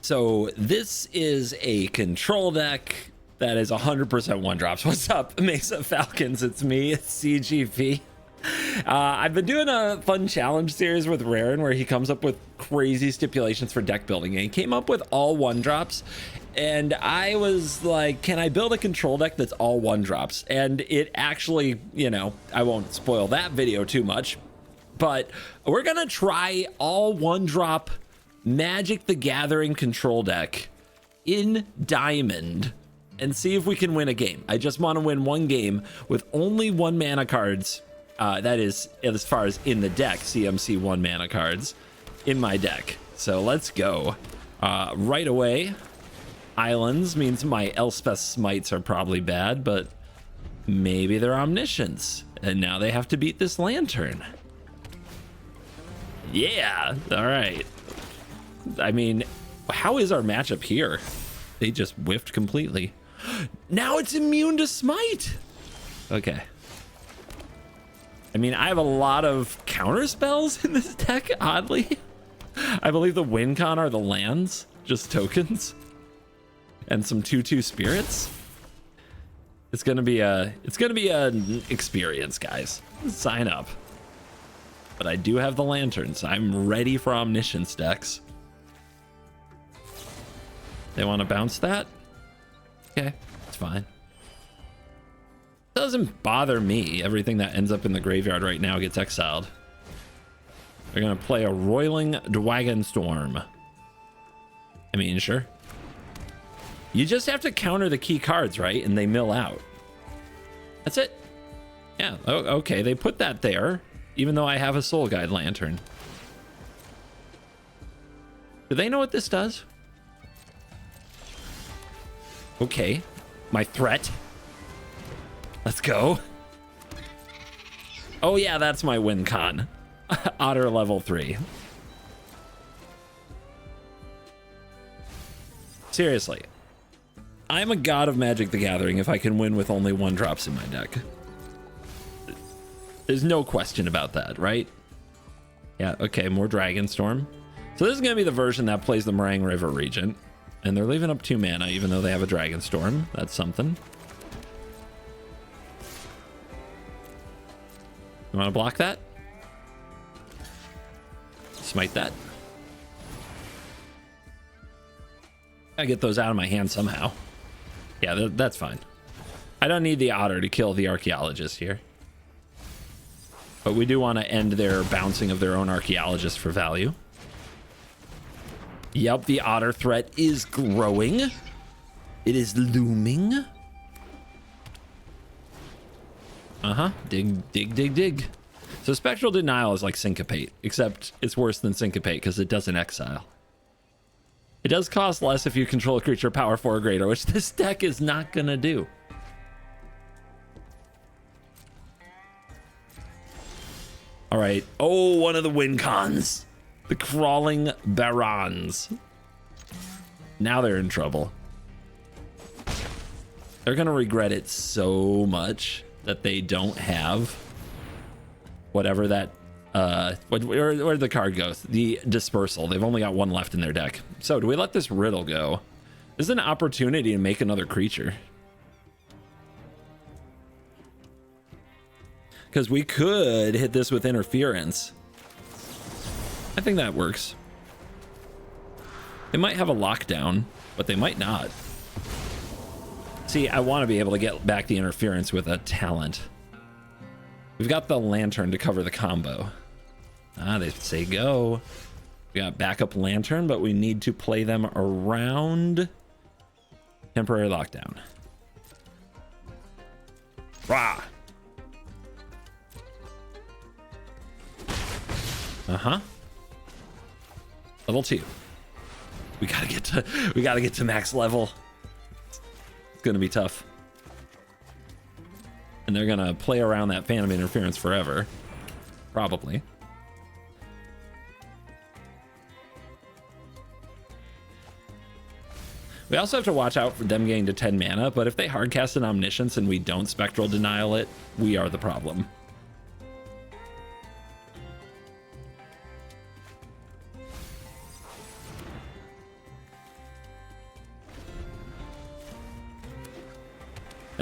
So this is a control deck that is 100% one drops. What's up, Mesa Falcons? It's me, it's CGP. I've been doing a fun challenge series with Raren where he comes up with crazy stipulations for deck building, and he came up with all one drops. And I was like, can I build a control deck that's all one drops? And it actually, you know, I won't spoil that video too much, but we're gonna try all one drop Magic the Gathering control deck in Diamond and see if we can win a game. I just want to win one game with only 1 mana cards. That is, as far as in the deck, CMC 1 mana cards in my deck. So let's go. Right away, Islands means my Elspeth Smites are probably bad, but maybe they're Omniscience. And now they have to beat this Lantern. Yeah, all right. I mean, how is our matchup here? They just whiffed completely. Now it's immune to Smite. Okay. I mean, I have a lot of counter spells in this deck, oddly. I believe the win con are the lands, just tokens. And some 2/2 spirits. It's gonna be an experience, guys. Sign up. But I do have the lanterns. I'm ready for Omniscience decks. They want to bounce that? Okay, it's fine. Doesn't bother me. Everything that ends up in the graveyard right now gets exiled. They're gonna play a Roiling Dragon Storm. I mean, sure. You just have to counter the key cards, right? And they mill out. That's it. Yeah, okay, they put that there, even though I have a Soul Guide Lantern. Do they know what this does? Okay, my threat. Let's go. Oh yeah, that's my win con. Otter level 3. Seriously, I'm a god of Magic the Gathering if I can win with only 1 drops in my deck. There's no question about that, right? Yeah, okay, more Dragonstorm. So this is gonna be the version that plays the Meringue River Regent. And they're leaving up 2 mana, even though they have a Dragonstorm. That's something. You want to block that? Smite that. I get those out of my hand somehow. Yeah, that's fine. I don't need the Otter to kill the Archaeologist here. But we do want to end their bouncing of their own Archaeologist for value. Yep, the Otter threat is growing. It is looming. Dig, dig, dig, dig. So Spectral Denial is like Syncopate, except it's worse than Syncopate because it doesn't exile. It does cost less if you control a creature power 4 or greater, which this deck is not gonna do. All right. Oh, one of the win cons. The Crawling Barons. Now they're in trouble. They're gonna regret it so much that they don't have whatever that where the card goes, the Dispersal. They've only got 1 left in their deck. So do we let this Riddle go? This is an opportunity to make another creature, because we could hit this with Interference. I think that works. They might have a lockdown, but they might not. See, I want to be able to get back the Interference with a talent. We've got the Lantern to cover the combo. They say go. We got backup Lantern, but we need to play them around Temporary Lockdown. Rah! Level 2. We gotta get to max level. It's gonna be tough. And they're gonna play around that Phantom Interference forever. Probably. We also have to watch out for them getting to 10 mana, but if they hardcast an Omniscience and we don't Spectral Denial it, we are the problem.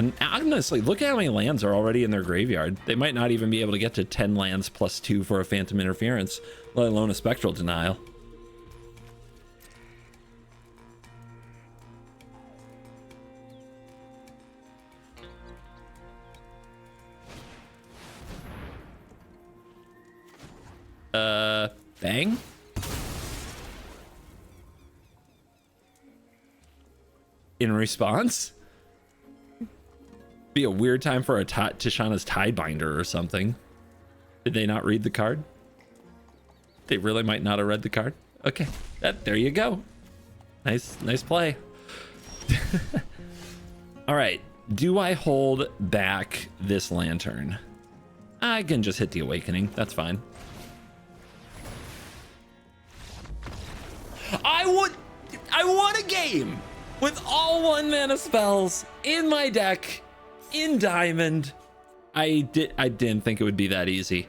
And honestly, look at how many lands are already in their graveyard. They might not even be able to get to 10 lands plus 2 for a Phantom Interference, let alone a Spectral Denial. Bang? In response? Be a weird time for a Tishana's Tidebinder or something. Did they not read the card? They really might not have read the card. Okay, there you go. Nice play. All right, do I hold back this Lantern? I can just hit the Awakening, that's fine. I won a game with all 1-mana spells in my deck in Diamond. I didn't think it would be that easy.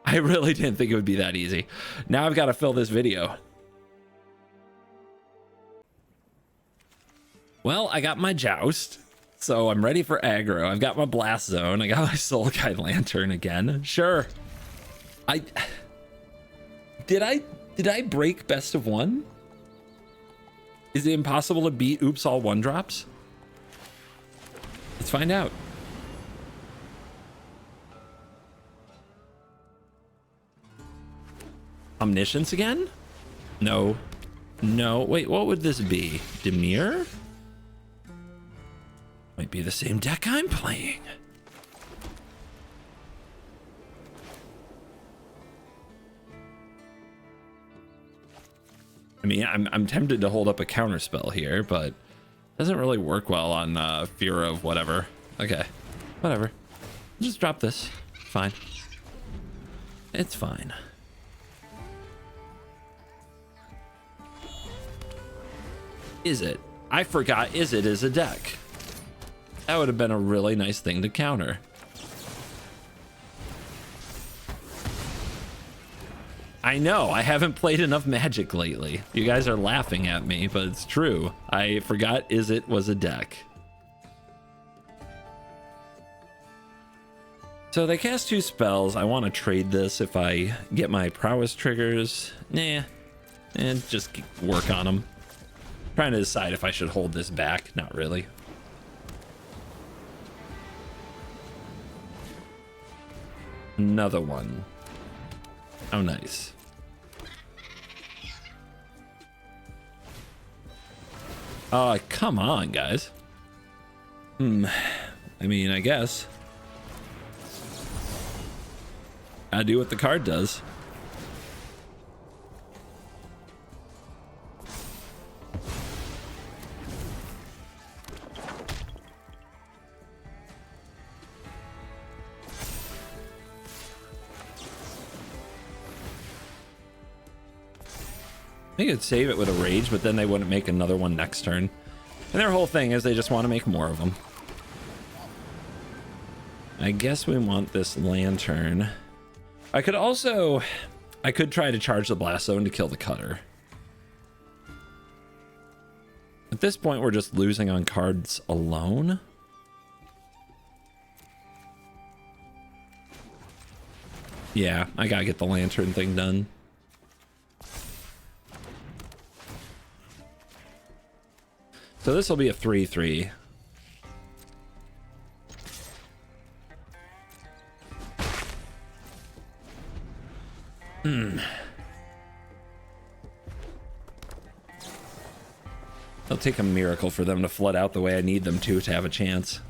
I really didn't think it would be that easy. Now I've got to fill this video. Well, I got my Joust, so I'm ready for aggro. I've got my Blast Zone. I got my Soul Guide Lantern again. Sure. Did I break best of 1? Is it impossible to beat Oops All 1-drops? Let's find out. Omniscience again? No. Wait, what would this be? Demir? Might be the same deck I'm playing. I mean, I'm tempted to hold up a counter spell here, but it doesn't really work well on fear of whatever. Okay, whatever. Just drop this. Fine. It's fine. Is it? I forgot Is It is a deck. That would have been a really nice thing to counter. I know, I haven't played enough Magic lately. You guys are laughing at me, but it's true. I forgot Is It was a deck. So they cast 2 spells. I want to trade this if I get my prowess triggers. Nah, and just work on them. Trying to decide if I should hold this back. Not really. Another one. Oh, nice. Oh, come on, guys. I mean, I guess. Gotta do what the card does. They could save it with a Rage, but then they wouldn't make another one next turn. And their whole thing is they just want to make more of them. I guess we want this Lantern. I could try to charge the Blast Zone to kill the Cutter. At this point, we're just losing on cards alone. Yeah, I gotta get the Lantern thing done. So this will be a 3/3. It'll take a miracle for them to flood out the way I need them to have a chance.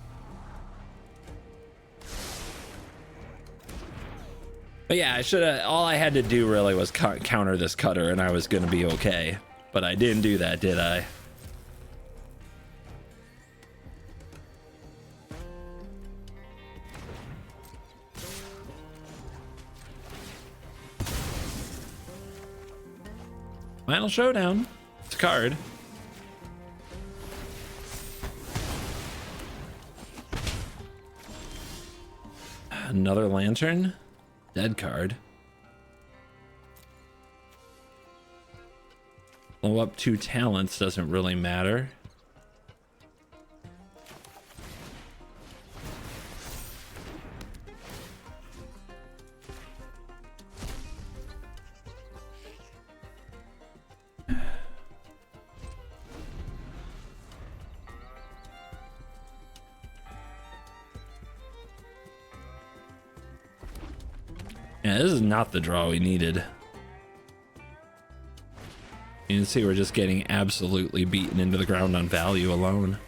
But yeah, all I had to do really was counter this Cutter and I was gonna be okay. But I didn't do that, did I? Final Showdown. It's a card. Another Lantern. Dead card. Blow up 2 talents doesn't really matter. Yeah, this is not the draw we needed. You can see we're just getting absolutely beaten into the ground on value alone.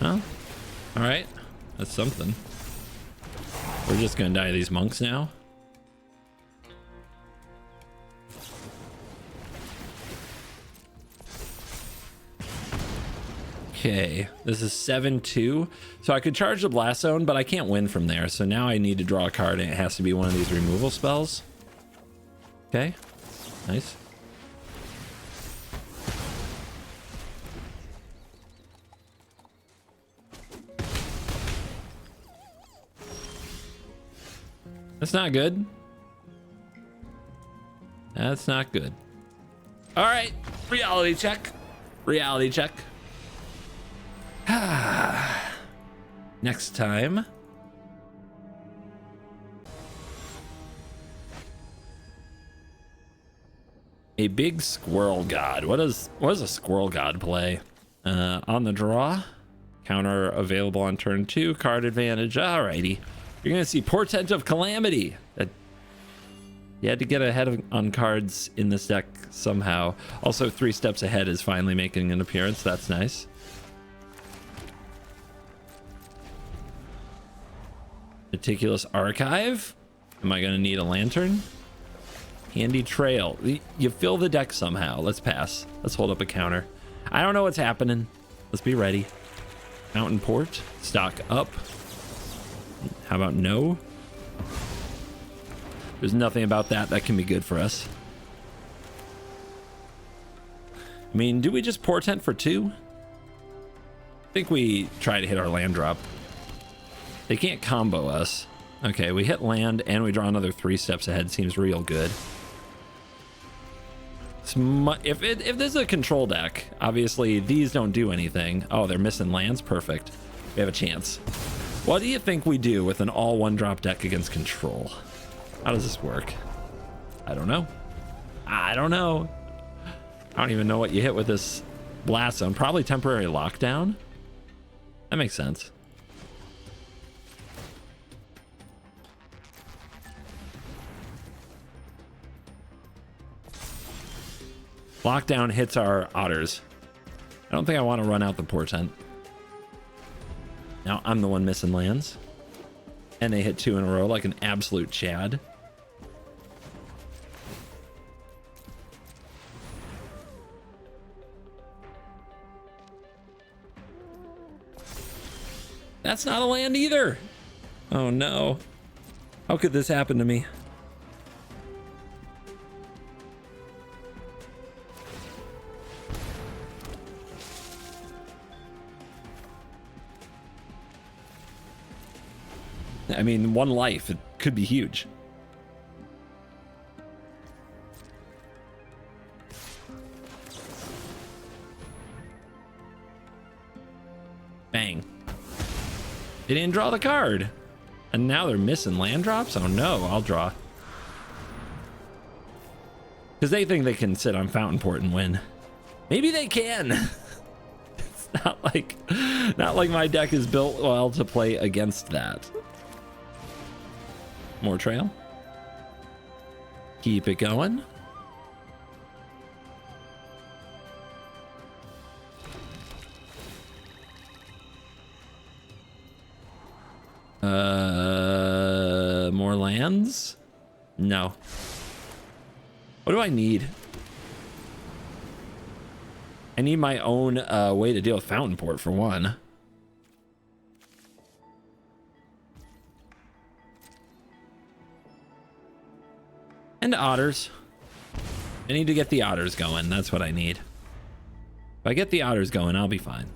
Well, all right, that's something. We're just gonna die to these monks now. Okay, this is 7-2. So I could charge the blast zone, but I can't win from there. So now I need to draw a card, and it has to be one of these removal spells. Okay, nice. That's not good. That's not good. All right, reality check. Reality check. Next time. A big squirrel god. What does a squirrel god play? On the draw. Counter available on turn 2. Card advantage. Alrighty. You're gonna see Portent of Calamity. You had to get ahead on cards in this deck somehow. Also, 3 steps ahead is finally making an appearance. That's nice. Meticulous Archive. Am I gonna need a lantern? Handy Trail. You fill the deck somehow. Let's pass. Let's hold up a counter. I don't know what's happening. Let's be ready. Mountain Port. Stock up. How about no? There's nothing about that can be good for us. I mean, do we just portent for 2? I think we try to hit our land drop. They can't combo us. Okay, we hit land and we draw another 3 steps ahead. Seems real good. If this is a control deck, obviously these don't do anything. Oh, they're missing lands. Perfect. We have a chance. What do you think we do with an all 1-drop deck against control? How does this work? I don't know. I don't know. I don't even know what you hit with this blast zone. Probably temporary lockdown. That makes sense. Lockdown hits our otters. I don't think I want to run out the portent. Now I'm the one missing lands. And they hit 2 in a row like an absolute Chad. That's not a land either. Oh no. How could this happen to me? I mean, 1 life, it could be huge. Bang. They didn't draw the card. And now they're missing land drops? Oh no, I'll draw. Because they think they can sit on Fountain Port and win. Maybe they can. It's not like my deck is built well to play against that. More trail. Keep it going. More lands? No. What do I need? I need my own way to deal with Fountain Port for one. And otters. I need to get the otters going. That's what I need. If I get the otters going, I'll be fine.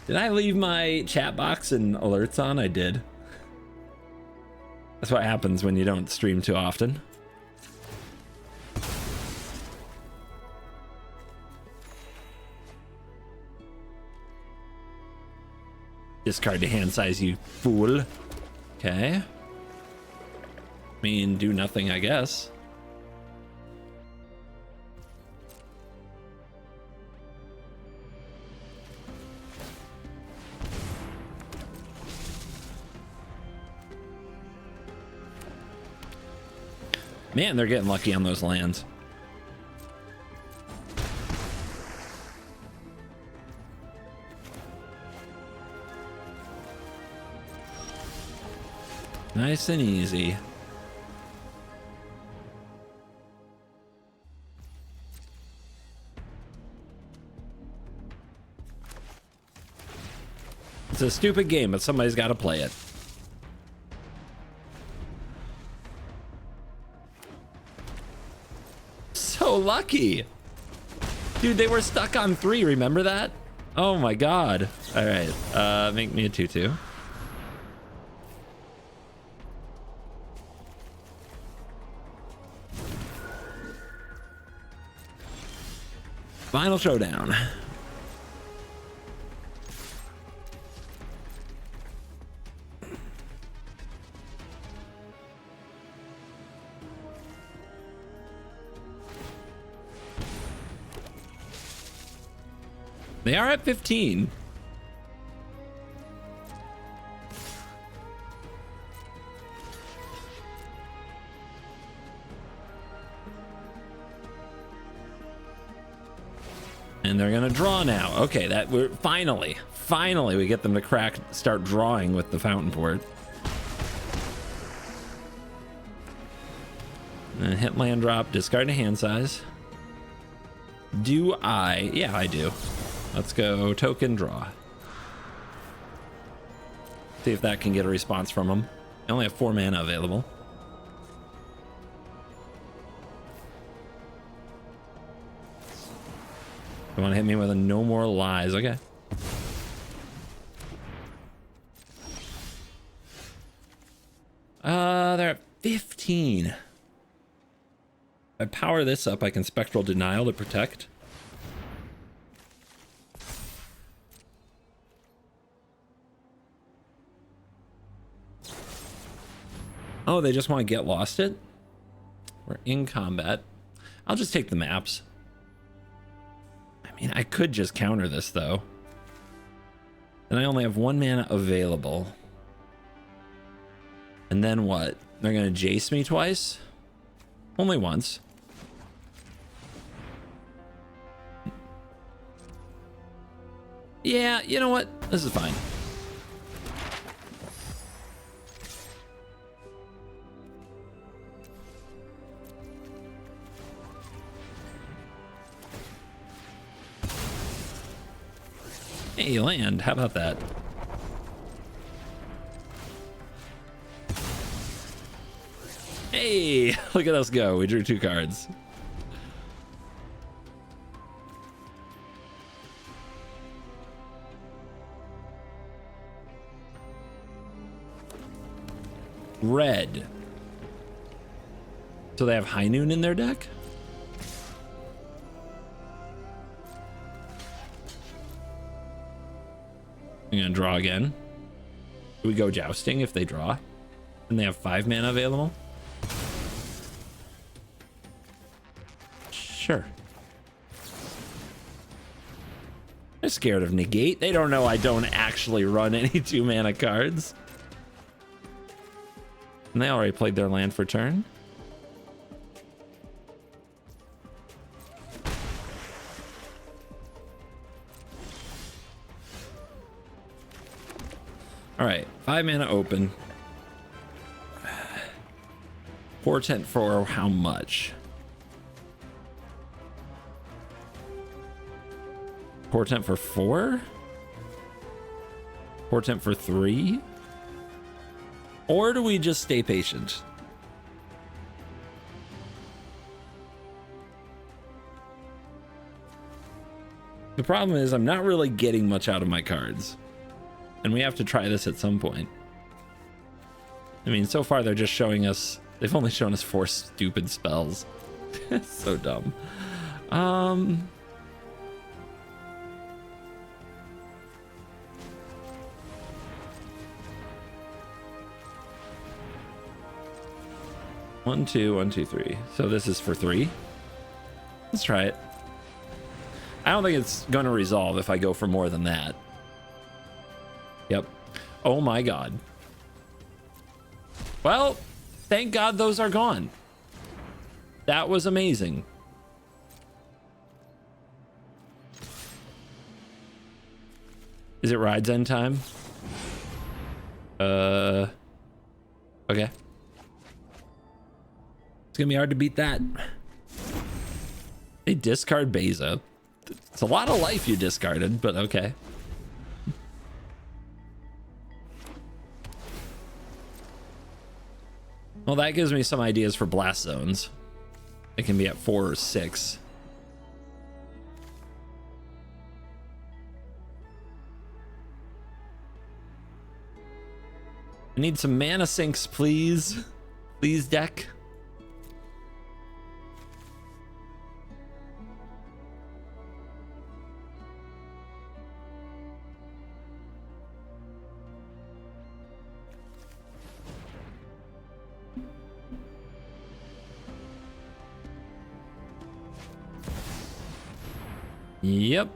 Did I leave my chat box and alerts on? I did. That's what happens when you don't stream too often. Discard to hand size, you fool. Okay. I mean, do nothing, I guess. Man, they're getting lucky on those lands. Nice and easy. It's a stupid game, but somebody's got to play it. So lucky. Dude, they were stuck on 3, remember that? Oh my god. All right, make me a 2/2. Final showdown. They are at 15. And they're gonna draw now. Okay, that we're finally we get them to start drawing with the fountain port. And hit land drop, discard a hand size. Do I? Yeah, I do. Let's go token draw. See if that can get a response from them. I only have 4 mana available. You want to hit me with a no more lies? Okay. They're at 15. If I power this up, I can Spectral Denial to protect. Oh, they just want to get lost it? We're in combat. I'll just take the maps. I mean, I could just counter this, though. And I only have 1 mana available. And then what? They're going to Jace me twice? Only once. Yeah, you know what? This is fine. Hey, land. How about that? Hey, look at us go. We drew 2 cards. Red. So they have High Noon in their deck? I'm gonna draw again. Do we go Jousting if they draw? And they have 5 mana available? Sure. They're scared of Negate. They don't know I don't actually run any 2 mana cards. And they already played their land for turn. All right, 5 mana open. Portent for how much? Portent for 4? Portent for 3? Or do we just stay patient? The problem is I'm not really getting much out of my cards. And we have to try this at some point. I mean, so far they're just showing us, they've only shown us 4 stupid spells. So dumb. 1, 2, 1, 2, 3. So this is for 3. Let's try it. I don't think it's going to resolve if I go for more than that. Yep. Oh my god. Well, thank god those are gone. That was amazing. Is it ride's end time? Okay. It's gonna be hard to beat that. They discard Beza. It's a lot of life you discarded, but okay. Well, that gives me some ideas for blast zones. It can be at 4 or 6. I need some mana sinks, please. Please, deck. Yep.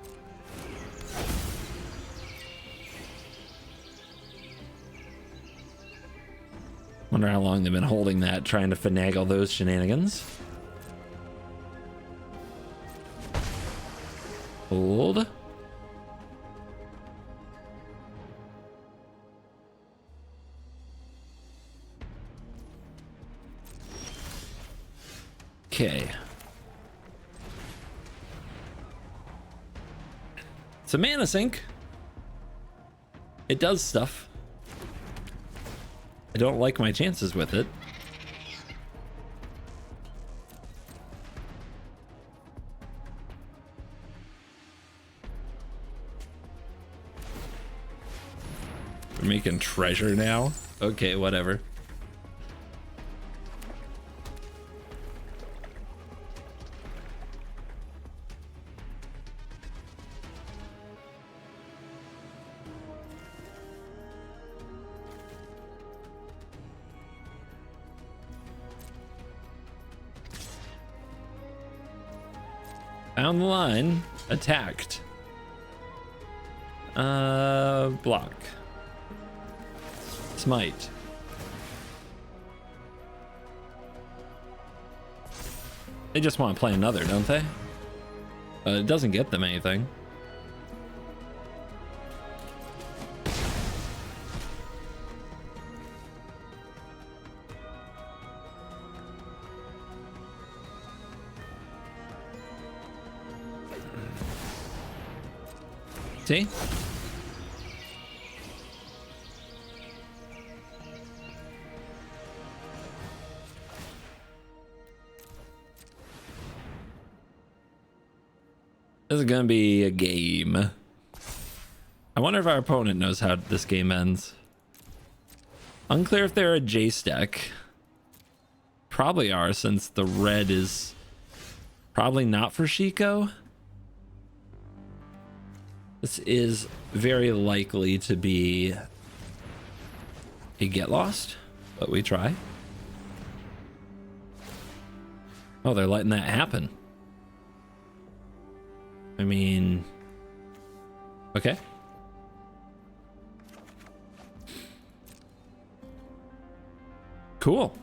Wonder how long they've been holding that, trying to finagle those shenanigans. Hold. Okay. It's a mana sink. It does stuff. I don't like my chances with it. We're making treasure now? Okay, whatever. Down the line, attacked. Block. Smite. They just want to play another, don't they? It doesn't get them anything. See? This is gonna be a game. I wonder if our opponent knows how this game ends. Unclear if they're a Jace deck. Probably are, since the red is probably not for Shiko. This is very likely to be a get lost, but we try. Oh, they're letting that happen. I mean, okay. Cool.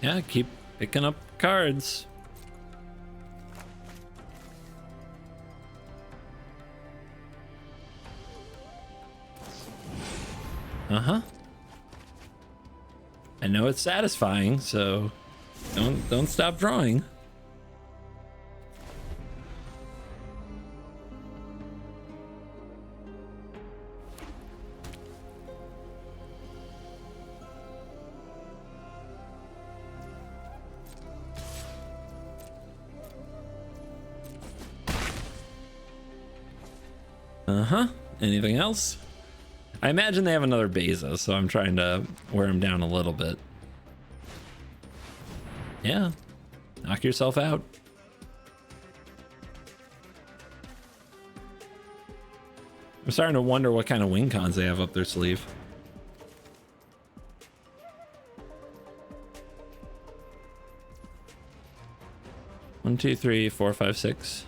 Yeah, keep picking up cards. Uh-huh. I know it's satisfying, so don't stop drawing. Uh-huh. Anything else? I imagine they have another Beza, so I'm trying to wear him down a little bit. Yeah. Knock yourself out. I'm starting to wonder what kind of win cons they have up their sleeve. One, two, three, four, five, six.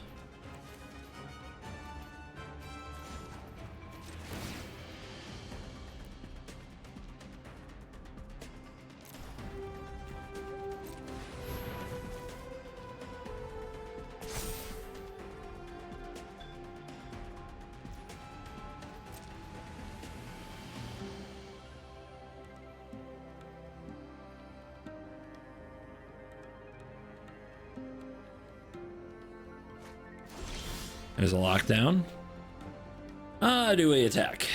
There's a lockdown. Do we attack?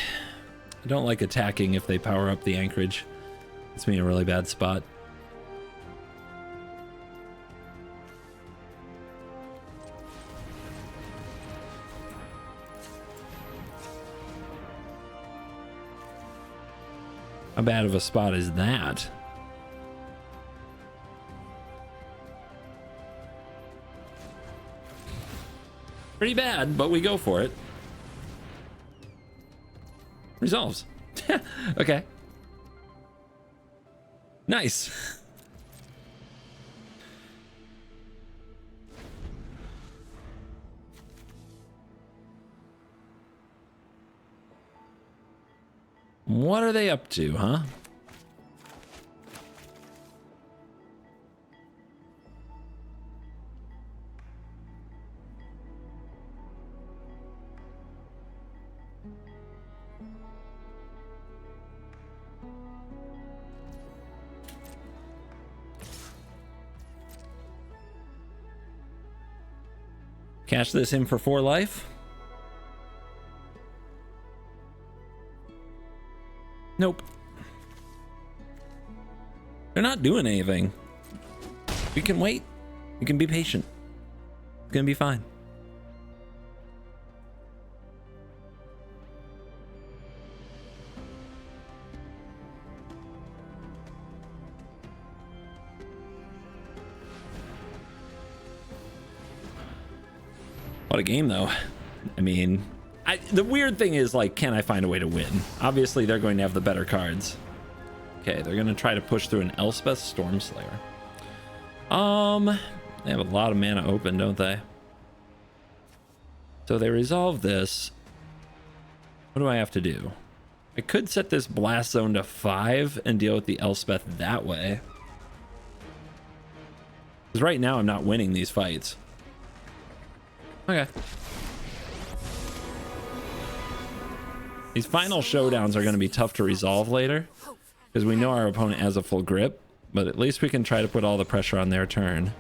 I don't like attacking if they power up the anchorage. It's me in a really bad spot. How bad of a spot is that? Pretty bad, but we go for it. Resolves. Okay. Nice. What are they up to, huh? Cash this in for 4 life. Nope. They're not doing anything. We can wait. We can be patient. It's gonna be fine. What a game, though. I mean, the weird thing is, like, can I find a way to win? Obviously, they're going to have the better cards. Okay, they're going to try to push through an Elspeth Stormslayer. They have a lot of mana open, don't they? So they resolve this. What do I have to do? I could set this Blast Zone to 5 and deal with the Elspeth that way. Because right now I'm not winning these fights. Okay. These final showdowns are going to be tough to resolve later because we know our opponent has a full grip, but at least we can try to put all the pressure on their turn.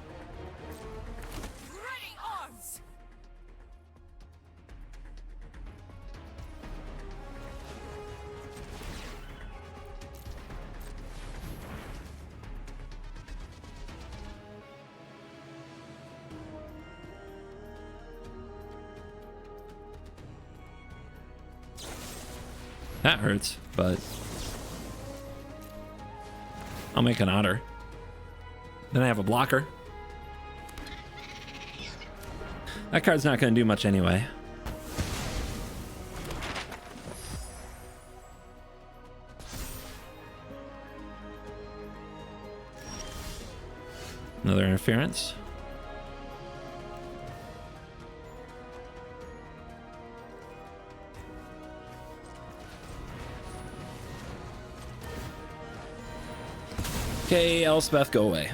That hurts, but I'll make an otter. Then I have a blocker. That card's not going to do much anyway. Another interference. Okay, Elspeth, go away.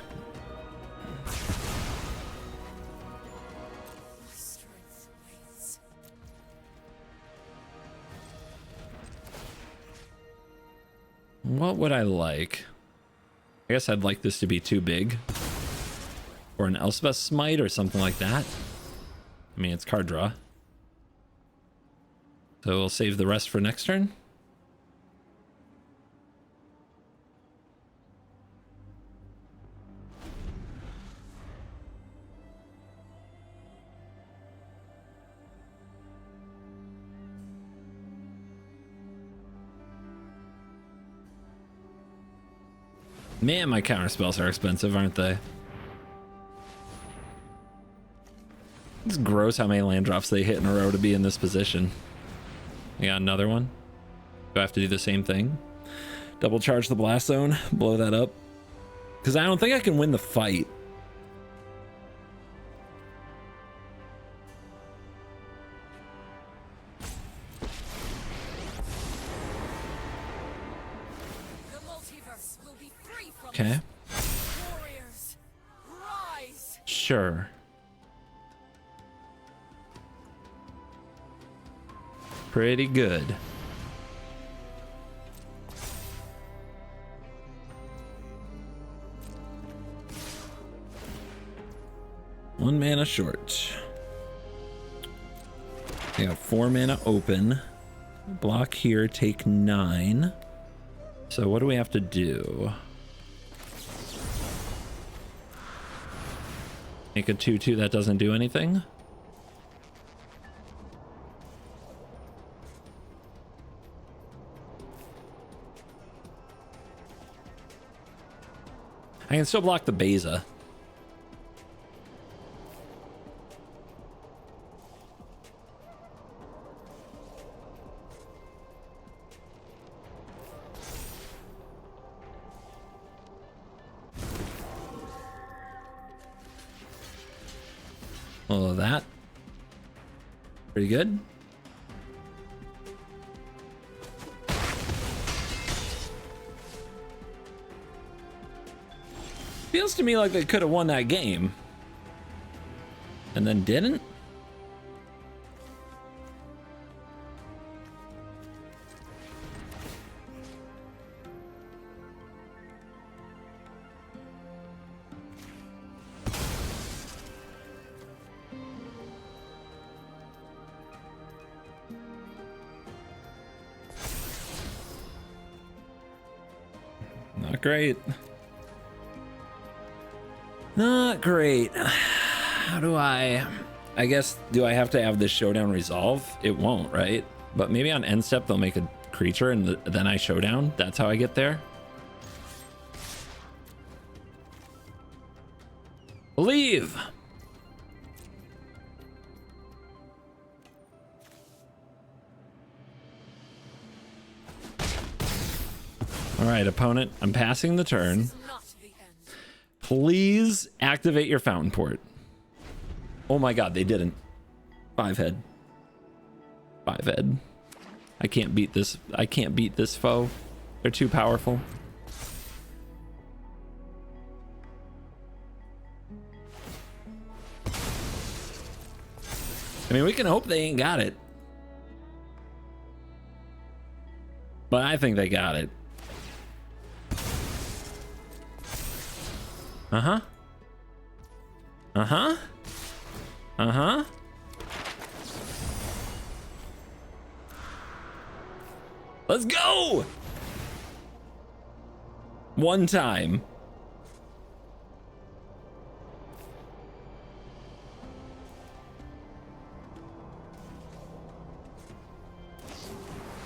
What would I like? I guess I'd like this to be too big. Or an Elspeth Smite or something like that. I mean, it's card draw. So we'll save the rest for next turn. Man, my counter spells are expensive, aren't they? It's gross how many land drops they hit in a row to be in this position. I got another one. Do I have to do the same thing? Double charge the blast zone, blow that up. Because I don't think I can win the fight. Okay. Sure. Pretty good. One mana short. I got 4 mana open. Block here, take 9. So what do we have to do? Make a 2/2 that doesn't do anything. I can still block the Beza. All of that. Pretty good. Feels to me like they could have won that game. And then didn't? Not great. Not great. How do I guess, do I have to have this showdown resolve? It won't, right? But maybe on end step they'll make a creature and then I showdown. That's how I get there. Believe. All right, opponent, I'm passing the turn. Please activate your fountain port. Oh my god, they didn't. 5-head. 5-head. I can't beat this. I can't beat this foe. They're too powerful. I mean, we can hope they ain't got it. But I think they got it. Uh-huh. Uh-huh. Uh-huh. Let's go! One time.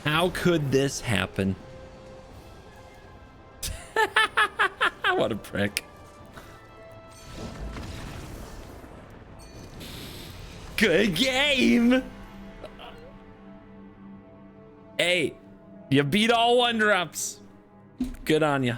How could this happen? What a prick. Good game. Hey, you beat all 1-drops. Good on you.